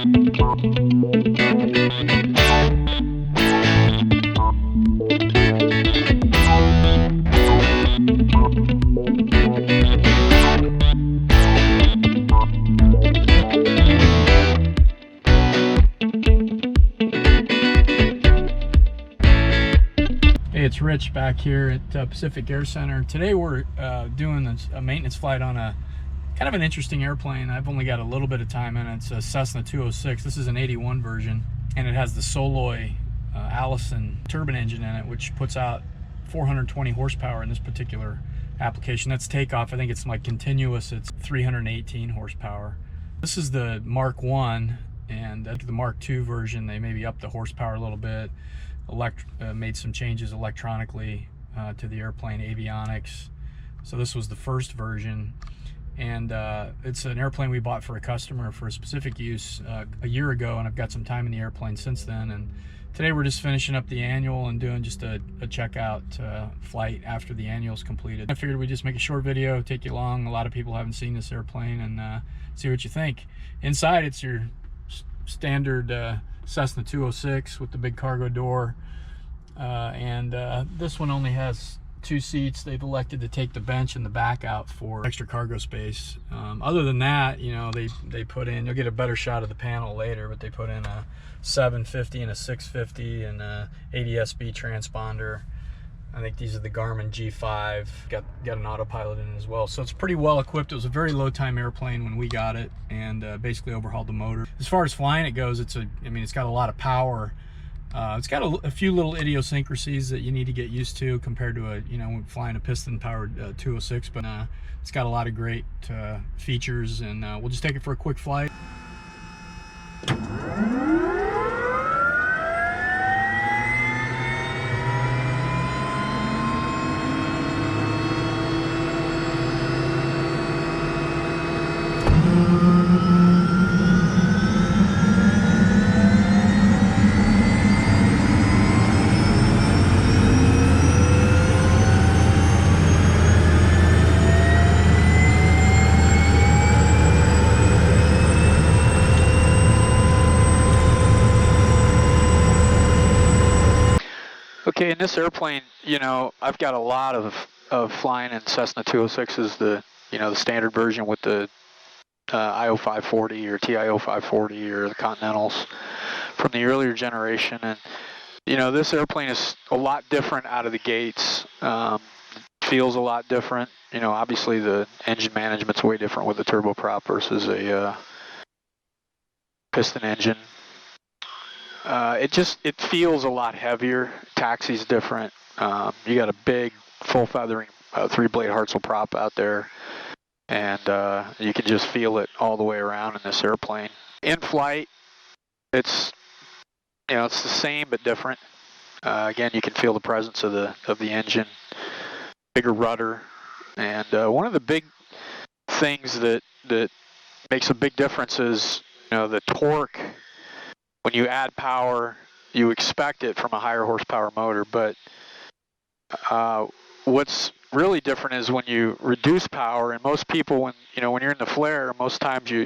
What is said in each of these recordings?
It's Rich back here at Pacific Air Center. Today we're doing a maintenance flight on a kind of an interesting airplane. I've only got a little bit of time in it. It's a Cessna 206. This is an 81 version, and it has the Soloy Allison turbine engine in it, which puts out 420 horsepower in this particular application. That's takeoff. I think it's like continuous. It's 318 horsepower. This is the Mark I, and the Mark II version, they maybe upped the horsepower a little bit. Made some changes electronically to the airplane avionics. So this was the first version, and it's an airplane we bought for a customer for a specific use a year ago, and I've got some time in the airplane since then. And today we're just finishing up the annual and doing just a checkout flight after the annual's completed. I figured we'd just make a short video, take you along. A lot of people haven't seen this airplane, and see what you think. Inside, it's your standard Cessna 206 with the big cargo door, and this one only has 2 seats. They've elected to take the bench and the back out for extra cargo space. Other than that, you know, they put in, you'll get a better shot of the panel later, but they put in a 750 and a 650 and a ADS-B transponder. I think these are the Garmin G5. Got an autopilot in it as well. So it's pretty well equipped. It was a very low time airplane when we got it, and basically overhauled the motor. As far as flying it goes, it's got a lot of power. It's got a few little idiosyncrasies that you need to get used to compared to flying a piston powered 206, but it's got a lot of great features, and we'll just take it for a quick flight. Okay, in this airplane, you know, I've got a lot of flying in Cessna 206s, the standard version with the IO 540 or TIO 540 or the Continentals from the earlier generation, and you know, this airplane is a lot different out of the gates. Feels a lot different. You know, obviously the engine management's way different with a turboprop versus a piston engine. It feels a lot heavier. Taxi's different. You got a big full feathering 3-blade Hartzell prop out there, and you can just feel it all the way around in this airplane. In flight, it's the same but different. Again, you can feel the presence of the engine, bigger rudder, and one of the big things that makes a big difference is the torque. When you add power, you expect it from a higher horsepower motor, but what's really different is when you reduce power. And most people, when you're in the flare, most times you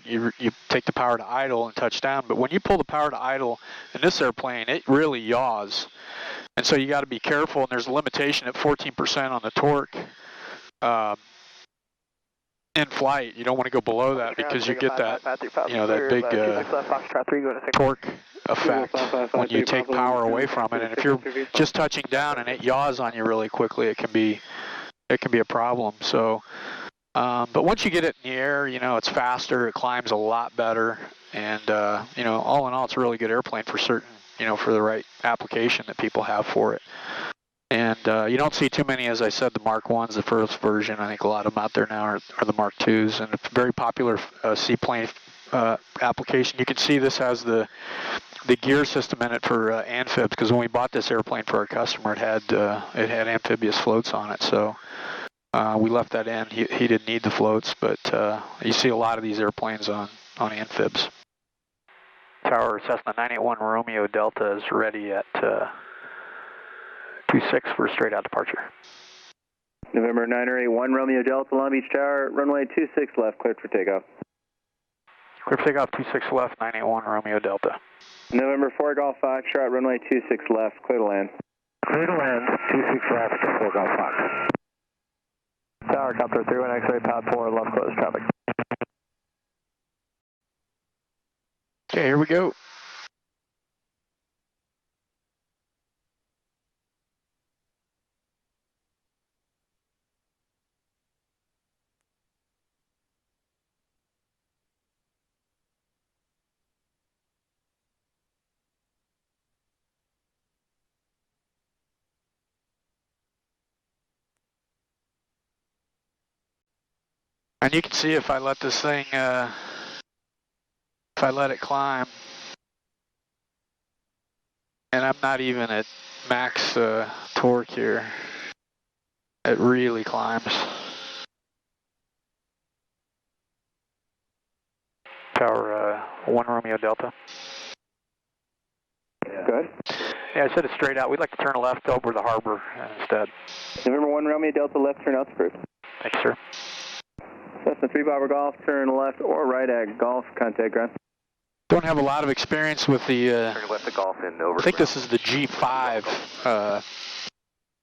take the power to idle and touch down. But when you pull the power to idle in this airplane, it really yaws, and so you got to be careful. And there's a limitation at 14% on the torque. In flight, you don't want to go below that because you get that, that big torque effect when you take power away from it. And if you're just touching down and it yaws on you really quickly, it can be a problem. So, but once you get it in the air, it's faster, it climbs a lot better, and all in all, it's a really good airplane for certain, for the right application that people have for it. And you don't see too many, as I said, the Mark I's, the first version. I think a lot of them out there now are the Mark II's, and it's a very popular seaplane application. You can see this has the gear system in it for amphibs, because when we bought this airplane for our customer, it had amphibious floats on it. So we left that in. He didn't need the floats, but you see a lot of these airplanes on amphibs. Tower Cessna 981 Romeo Delta is ready at 26 for straight out departure. November 981 Romeo Delta, Long Beach Tower, runway 26 left, cleared for takeoff. Clear for takeoff 26 left, 981 Romeo Delta. November 4 Golf Foxtrot, runway 26 left, clear to land. Clear to land, 26 left, 4 Golf Fox. Tower, Copter 31 X-ray, pad 4, left close traffic. Okay, here we go. And you can see if I let this thing, if I let it climb, and I'm not even at max torque here, it really climbs. Tower 1 Romeo Delta. Go ahead. Yeah, I said it straight out. We'd like to turn left over the harbor instead. November 1 Romeo Delta, left turn out approved. Thanks, sir. Cessna 3 Bobber Golf, turn left or right at Golf, contact ground. Don't have a lot of experience with the, Turn left at Golf and over. I think this is the G5, you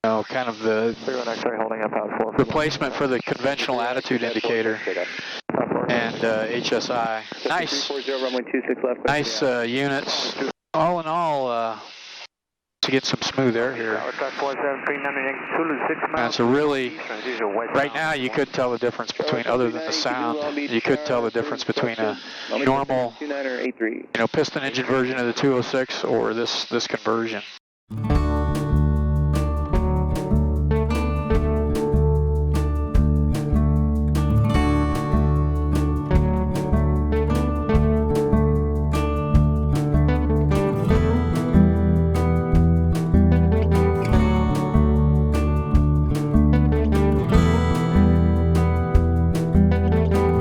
know, kind of the 31 X-ray holding up out 4. replacement for the conventional attitude indicator and HSI. Nice, 340 runway 26 left. nice units. All in all, to get some smooth air here. That's a really, right now you could tell the difference between, other than the sound, you could tell the difference between a normal, you know, piston engine version of the 206 or this conversion.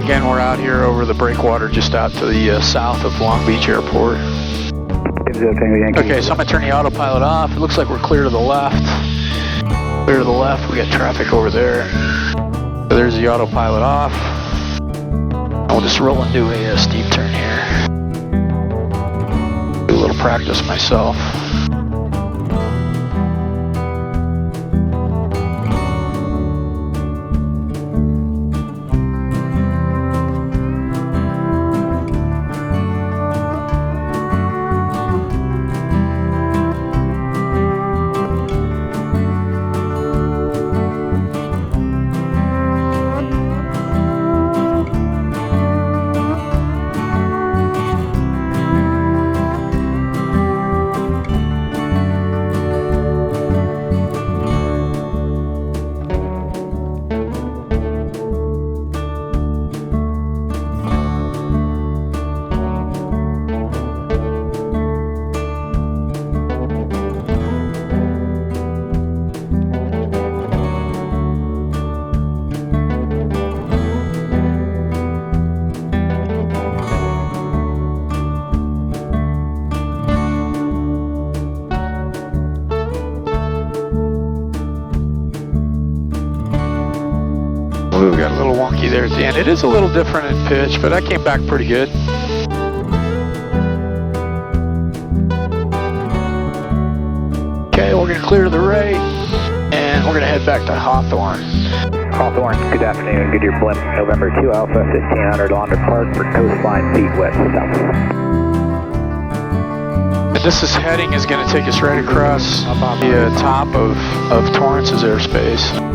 Again, we're out here over the breakwater just out to the south of Long Beach Airport. Okay, so I'm going to turn the autopilot off. It looks like we're clear to the left. Clear to the left, we got traffic over there. So there's the autopilot off. I'll just roll and do a steep turn here. Do a little practice myself. Ooh, we got a little wonky there at the end. It is a little different in pitch, but I came back pretty good. Okay, we're going to clear to the right, and we're going to head back to Hawthorne. Hawthorne, good afternoon. Goodyear Blimp, November 2 Alpha, 1500 Launder Park for coastline feet west south. And this heading is going to take us right across the top of Torrance's airspace.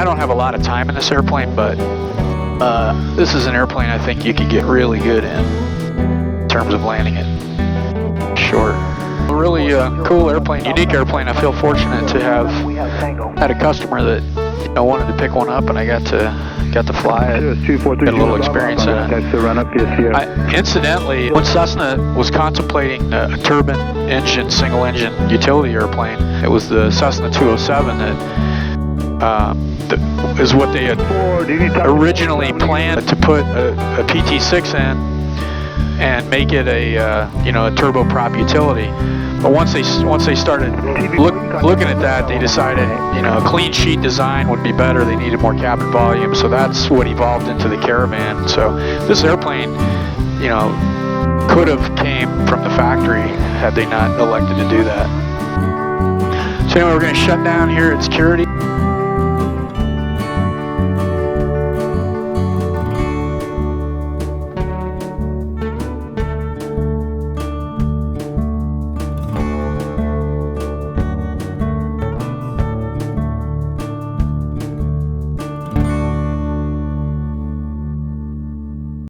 I don't have a lot of time in this airplane, but this is an airplane I think you could get really good in terms of landing it short. A really cool airplane, unique airplane. I feel fortunate to have had a customer that wanted to pick one up, and I got to fly it, get a little experience in it. Incidentally, when Cessna was contemplating a turbine engine, single engine utility airplane, it was the Cessna 207 that is what they had originally planned to put a PT6 in and make it a a turboprop utility. But once they started looking at that, they decided a clean sheet design would be better. They needed more cabin volume, so that's what evolved into the Caravan. So this airplane, could have came from the factory had they not elected to do that. So anyway, we're going to shut down here at security.